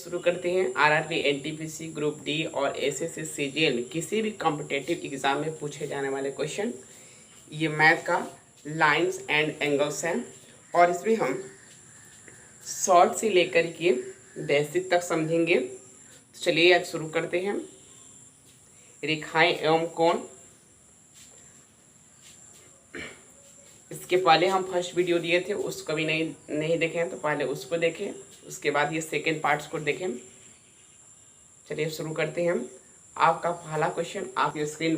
शुरू करते हैं। आरआरबी, एनटीपीसी, ग्रुप डी और एसएससी, सीजीएल किसी भी कॉम्पिटेटिव एग्जाम में पूछे जाने वाले क्वेश्चन। ये मैथ का लाइंस एंड एंगल्स है और इसमें हम शॉर्ट से लेकर के बेसिक तक समझेंगे। तो चलिए आज शुरू करते हैं। रेखाएं एवं कोण, इसके पहले हम फर्स्ट वीडियो दिए थे, उसको भी नहीं देखे हैं तो पहले उसको देखें, उसके बाद ये सेकेंड पार्ट्स को देखें। चलिए शुरू करते हैं हम। आपका पहला क्वेश्चन आपके स्क्रीन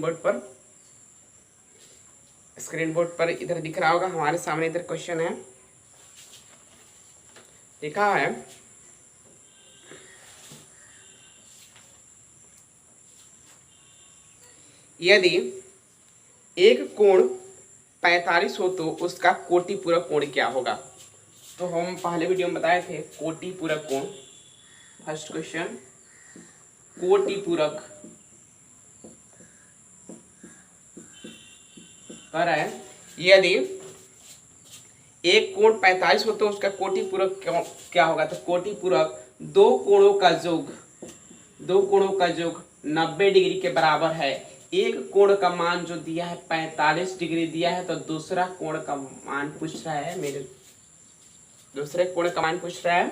बोर्ड पर इधर दिख रहा होगा, हमारे सामने इधर क्वेश्चन है, लिखा है यदि एक कोण 45 हो तो उसका कोटि पूरक कोण क्या होगा। तो हम पहले वीडियो में बताए थे कोटि पूरक कोण। फर्स्ट क्वेश्चन, कोटि पूरक कह रहा है यदि एक कोण 45 हो तो उसका कोटि पूरक क्या होगा। तो कोटि पूरक दो कोणों का योग 90 डिग्री के बराबर है। एक कोण का मान जो दिया है 45 डिग्री दिया है, तो दूसरा कोण का मान पूछ रहा है, दूसरे कोण का मान पूछ रहा है।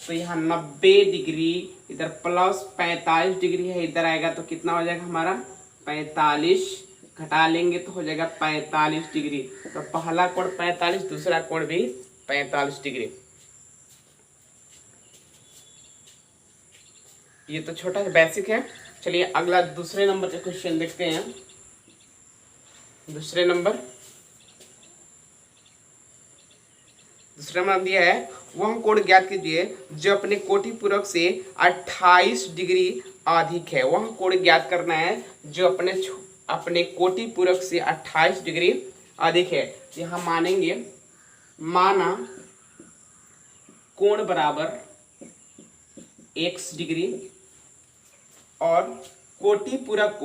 तो यहाँ 90 डिग्री इधर प्लस 45 डिग्री है, इधर आएगा तो कितना हो जाएगा हमारा 45, घटा लेंगे तो हो जाएगा 45 डिग्री। तो पहला कोण 45, दूसरा कोण भी 45 डिग्री। ये तो छोटा सा बेसिक है। चलिए अगला दूसरे नंबर का क्वेश्चन देखते हैं। दूसरा नंबर दिया है, वह कोण ज्ञात कीजिए जो अपने कोटि पूरक से 28 डिग्री अधिक है। वह कोण ज्ञात करना है जो अपने कोटि पूरक से 28 डिग्री अधिक है। यहाँ मानेंगे, माना कोण बराबर x डिग्री और कोटि पूरक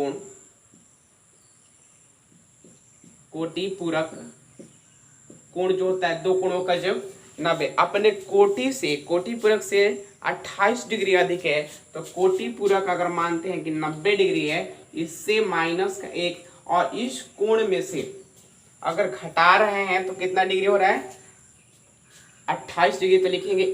कोण जो होता है दो कोणों का जब 90, अपने कोटि पूरक से 28 डिग्री अधिक है। तो कोटि पूरक अगर मानते हैं कि 90 डिग्री है, इससे माइनस का 1 और इस कोण में से अगर घटा रहे हैं तो कितना डिग्री हो रहा है 28 डिग्री। तो लिखेंगे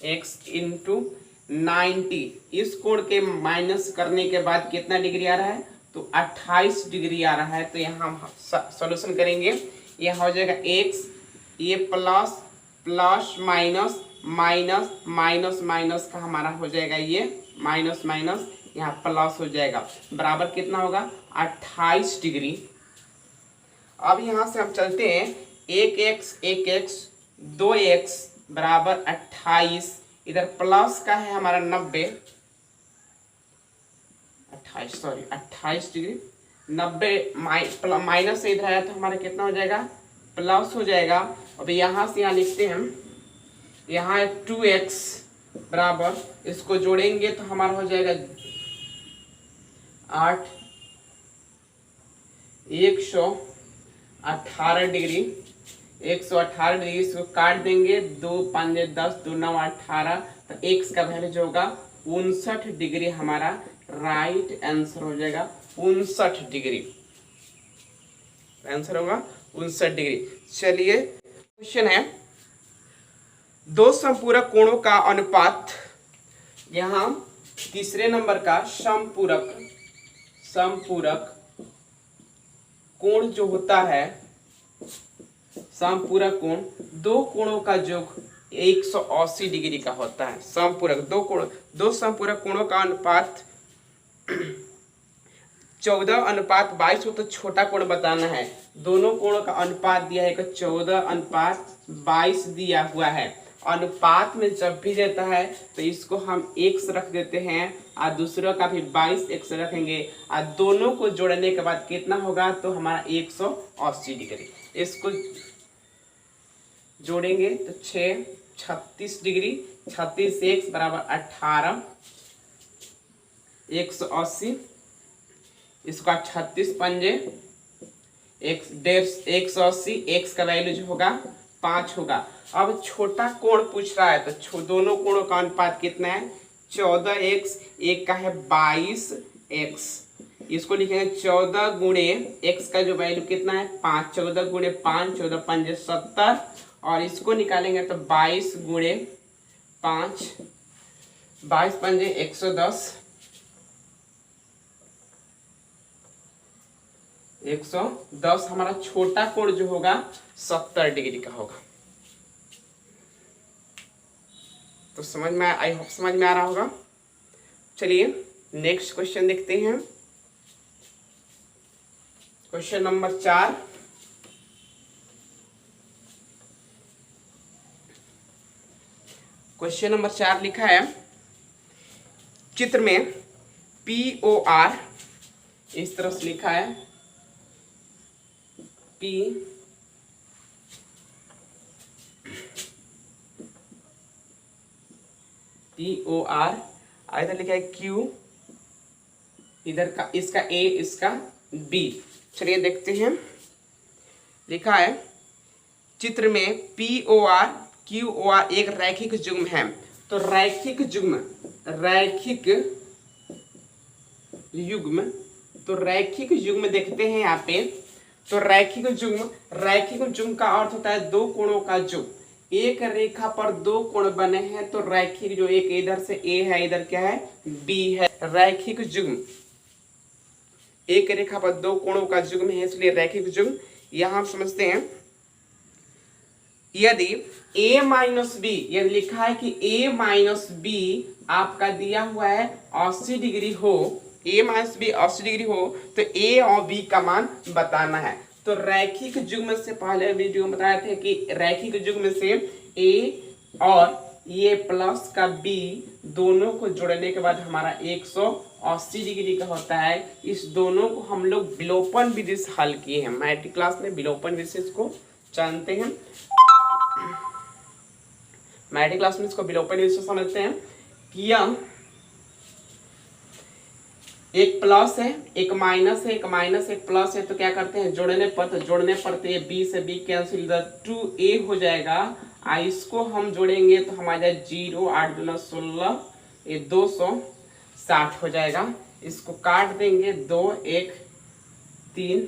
x इंटू 90। इस कोण के माइनस करने के बाद कितना डिग्री आ रहा है तो 28 डिग्री आ रहा है। तो यहाँ हम सॉल्यूशन करेंगे, यहाँ हो जाएगा x, ये plus plus minus minus minus minus का हमारा हो जाएगा, ये माइनस माइनस यहाँ प्लस हो जाएगा, बराबर कितना होगा 28 डिग्री। अब यहाँ से हम चलते हैं, 1x 2x बराबर 28, इधर प्लस का है हमारा 90, 28 डिग्री, 90 माइनस से इधर आया तो हमारा कितना हो जाएगा प्लस हो जाएगा। अब यहाँ से यहाँ लिखते हैं, यहाँ 2x बराबर, इसको जोड़ेंगे तो हमारा हो जाएगा 8, 118 डिग्री, 118 डिग्री, इसको काट देंगे, 2 5 10, 2 9 18, तो x का वैल्यू जो होगा 59 डिग्री हमारा राइट आंसर हो जाएगा। 59 डिग्री आंसर होगा 59 डिग्री। चलिए क्वेश्चन है, दो समपूरक कोणों का अनुपात। यहाँ तीसरे नंबर का समपूरक कोण जो होता है, समपूरक कोण दो कोणों का योग 180 डिग्री का होता है। दो समपूरक कोणों का अनुपात 14:22 हो तो छोटा कोण बताना है। दोनों कोणों का अनुपात दिया है, 14:22 दिया हुआ है। अनुपात में जब भी देता है तो इसको हम x रख देते हैं और दूसरों का भी 22x रखेंगे और दोनों को जोड़ने के बाद कितना होगा तो हमारा 180 डिग्री। इसको जोड़ेंगे तो 36 डिग्री, 36x बराबर 18, 180, इसका 36 पंजे 180, x का वैल्यू जो होगा 5 होगा। अब छोटा कोण पूछ रहा है तो दोनों कोणों का अनुपात कितना है 14x, एक का है 22x। इसको लिखेंगे 14 गुणे x का जो वैल्यू कितना है 5, 14 गुणे 5, 14 5 70, और इसको निकालेंगे तो 22 गुणे 5, 22 5 110, 110 हमारा छोटा कोण जो होगा 70 डिग्री का होगा। तो समझ में, आई होप समझ में आ रहा होगा। चलिए नेक्स्ट क्वेश्चन देखते हैं। Question number 4। क्वेश्चन नंबर 4 लिखा है, चित्र में POR इस तरह से लिखा है, POR, इधर लिखा है Q, इधर का इसका A, इसका B। चलिए देखते हैं। लिखा है चित्र में POR QOR एक रैखिक युग्म है। तो रैखिक युग्म, तो रैखिक युग्म देखते हैं यहाँ पे। तो रैखिक युग्म का अर्थ होता है दो कोणों का युग्म। एक रेखा पर दो कोण बने हैं तो रैखिक, जो एक इधर से A है, इधर क्या है B है, रैखिक युग्म। एक रेखा पर दो कोणों का युग्म है, इसलिए रैखिक युग्म। यहां हम समझते हैं, यदि A माइनस बी, यदि लिखा है कि A माइनस बी आपका दिया हुआ है 80 डिग्री हो, A माइनस बी 80 डिग्री हो, तो A और B का मान बताना है। तो रैखिक युग्म से पहले वीडियो में बताए थे कि रैखिक युग्म से A और ये प्लस का B दोनों को जोड़ने के बाद हमारा 180 डिग्री का होता है। इस दोनों को हम लोग विलोपन विधि से हल किए हैं। मैट्रिक क्लास में विलोपन विधि से इसको जानते हैं, मैट्रिक क्लास में इसको विलोपन विधि से समझते हैं कि यह एक प्लस है, एक माइनस है, एक माइनस एक प्लस है, तो क्या करते हैं जोड़ने पर, तो ये B से B कैंसिल, इधर 2A हो जाएगा। इसको हम जोड़ेंगे तो हमारा 0, 8 दूना 16, ये 260 हो जाएगा। इसको काट देंगे, 2 1 3,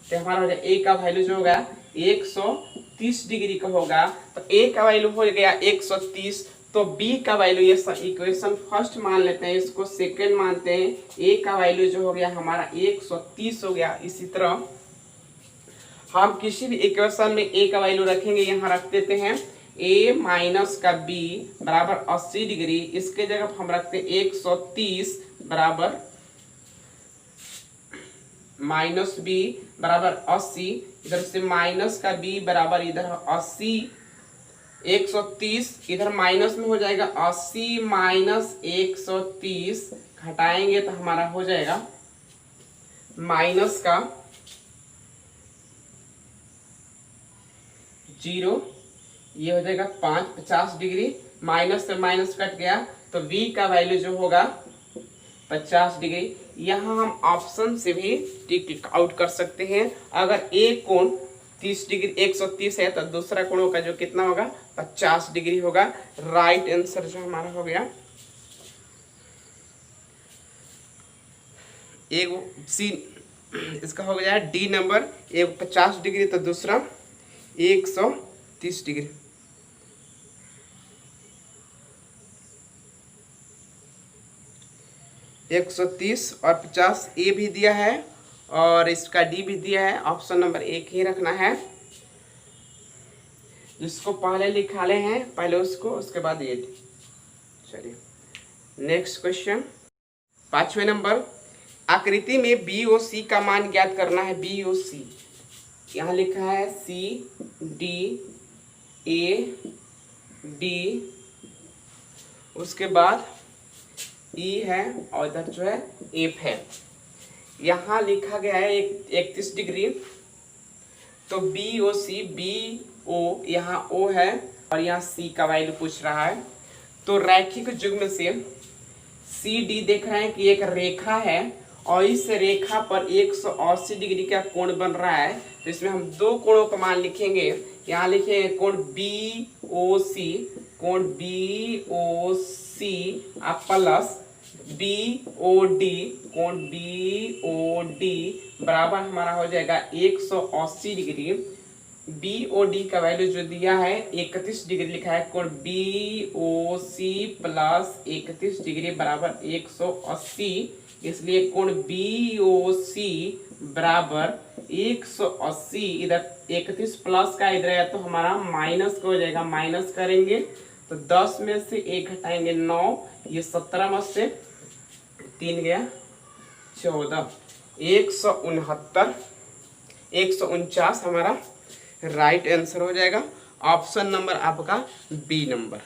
तो हमारा हो जाएगा A का वैल्यू जो होगा 130 डिग्री का होगा। तो A का वैल्यू हो गया 130, तो B का वैल्यू, ये इक्वेशन फर्स्ट मान लेते हैं, इसको सेकंड मानते हैं। A का वैल्यू जो हो गया हमारा 130 हो गया। इसी तरह हम किसी भी इक्वेशन में A का वैल्यू रखेंगे, यहाँ रख देते हैं A माइनस का B बराबर 80 डिग्री, इसके जगह हम रखते हैं 130 बराबर माइनस B बराबर 80, इधर से माइनस का B बराबर इधर 80, 130 इधर माइनस में हो जाएगा, 80 माइनस 130 घटाएंगे तो हमारा हो जाएगा माइनस का 0, ये हो जाएगा 50 डिग्री, माइनस से माइनस कट गया तो V का वैल्यू जो होगा 50 डिग्री। यहाँ हम ऑप्शन से भी टिक आउट कर सकते हैं। अगर एक कोण 30 डिग्री 130 है तो दूसरा कोणों का जो कितना होगा 50 डिग्री होगा। राइट आंसर जो हमारा हो गया एक सी, इसका हो गया डी नंबर, एक 50 डिग्री तो दूसरा 130 डिग्री। एक 130 और 50 ए भी दिया है और इसका डी भी दिया है। ऑप्शन नंबर 1 ही रखना है। जिसको पहले लिखा ले हैं पहले उसको, उसके बाद ये। चलिए नेक्स्ट क्वेश्चन 5वें नंबर, आकृति में बी ओ सी का मान ज्ञात करना है। बी ओ सी यहाँ लिखा है सी डी ए डी, उसके बाद ई है और इधर जो है एफ है। यहाँ लिखा गया है 31 डिग्री, तो बी ओ सी, बी ओ यहाँ ओ है और यहाँ सी का वैल्यू पूछ रहा है। तो रैखिक युग्म से सी डी देख रहे हैं कि एक रेखा है और इस रेखा पर 180 डिग्री का कोण बन रहा है। तो इसमें हम दो कोणों का मान लिखेंगे। यहाँ लिखेंगे कोण बी ओ सी, कोण B O C plus B O D, कोण बी ओ डी बराबर हमारा हो जाएगा 180 डिग्री। बी ओ डी का वैल्यू जो दिया है 31 डिग्री लिखा है, कोण B O C plus 31 degree बराबर 180, इसलिए कोण बी ओ सी बराबर 180। इधर 31 प्लस का इधर है तो हमारा माइनस का हो जाएगा, माइनस करेंगे तो 10 में से 1 घटाएंगे 9, ये 17 में से 3 गया 14, 169, 149 हमारा राइट आंसर हो जाएगा। ऑप्शन नंबर आपका बी नंबर।